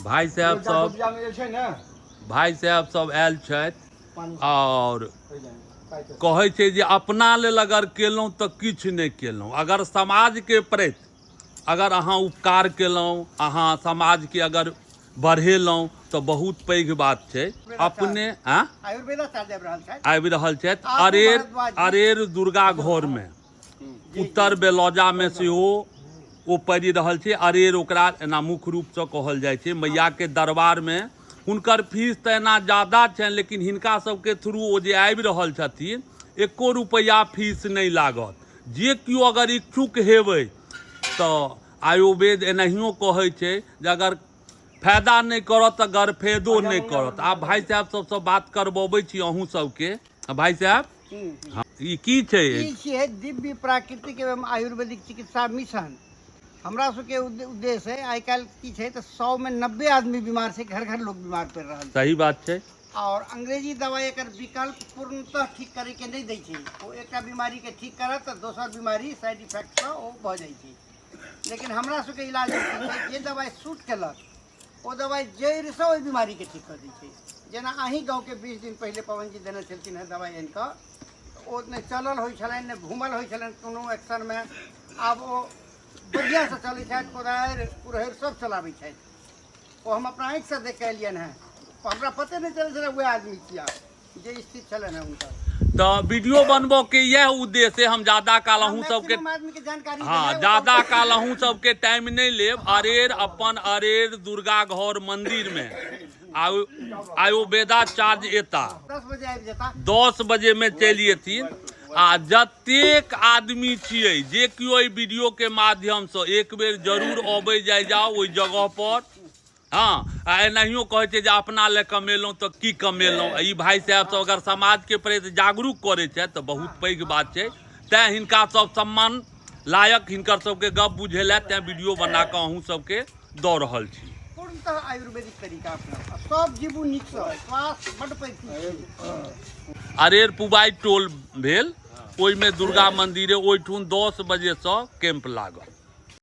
भाई साहब सब आयल छथि और कहै छै जे अपना लेल अगर केलहुँ तऽ किछु नहि केलहुँ। अगर समाजके प्रति अगर अहाँ उपकार केलहुँ, अहाँ समाजके अगर बढ़ेलहुँ तऽ बहुत पैघ बात छै। अपने आबि रहल छथि अरेर दुर्गा घरमे, उत्तर बेलौजामे सेहो ओ पड़ि रहल छै। अरेर ओकरा एना मुख्य रूपसँ कहल जाइ छै। मैयाके दरबारमे हुनकर फीस तऽ एना ज्यादा छनि, लेकिन हिनका सबके थ्रू ओ जे आबि रहल छथिन, 1 रुपैआ फीस नहीं लागत। जे केओ अगर इच्छुक हेबै तऽ आयुर्वेद एनाहियो कहै छै जे अगर फायदा नहीं करत तऽ गरफेदो नहीं करत। आब भाई साहब सबसँ बात करबबै छी अहूँ सबके। भाई साहब ई की छै? ई छै दिव्य प्राकृतिक एवं आयुर्वेदिक चिकित्सा मिशन। हमरा सबके उद्देश्य है, आइ काल्हि की छै तऽ 100 में 90 आदमी बीमार छै, घर घर लोग बीमार पड़ रहा है। सही बात छै। और अंग्रेजी दवाई एकर विकल्प पूर्णतः ठीक करे के नहीं दै छै। वो एक बीमारी के ठीक करत तऽ दोसर बीमारी साइड इफेक्ट से वो भ जाइ छै। लेकिन हमरा सबके इलाज जे दवाई सूट केलक वो दवाई जड़ से ओहि बीमारी के ठीक कर दै छै। जेना अहीं गाँव के 20 दिन पहले पवन जी देने छलखिन है दवाई आनि कऽ, ओ नहीं चलल होइ छलनि, नहीं घूमल होइ छलनि कोनो एक्शन में। आब वो बढ़िया से चलै छथि, कोदारि पुरहरि सब चलाबै छथि। वो हम अपना आँखि से देख के एलियन है। हमरा पते नहीं चल छलै वह आदमी छिया जे स्थित छलन है उनका। तो वीडियो बनबो के यह उद्देश्य है। हम ज्यादा काल अहूँ सबके हाँ ज्यादा काल अहूँ सबके टाइम नहीं लेब। अरेर अपन अरेर दुर्गा घर मंदिर में आयुर्वेदाचार्य एता 10 बजे आबि जेता, 10 बजे में चलि अयथिन। आ जतेक आदमी छियै जे केओ एहि वीडियो के माध्यम से एक बेर जरूर अबै जाओ ओहि जगह पर। हाँ एनाहियो कहै छै जे अपना ले कमेलहुँ तऽ की कमेलहुँ। ई भाई साहब सब अगर समाज के प्रति जागरूक करै छथि तऽ बहुत पैघ बात छै। तैं हिनका सब सम्मान लायक हिनकर सबके गप बुझेला, तैं वीडियो बना कऽ अहूँ सबके दऽ रहल छी। पूर्णतः आयुर्वेदिक तरीका अपना सब जीवू नीक से स्वास्थ्य बड पैघ। अरेर पुबाई टोल भेल, ओहिमे दुर्गा मंदिर है, ओहिठुन 10 बजे से कैंप लागल।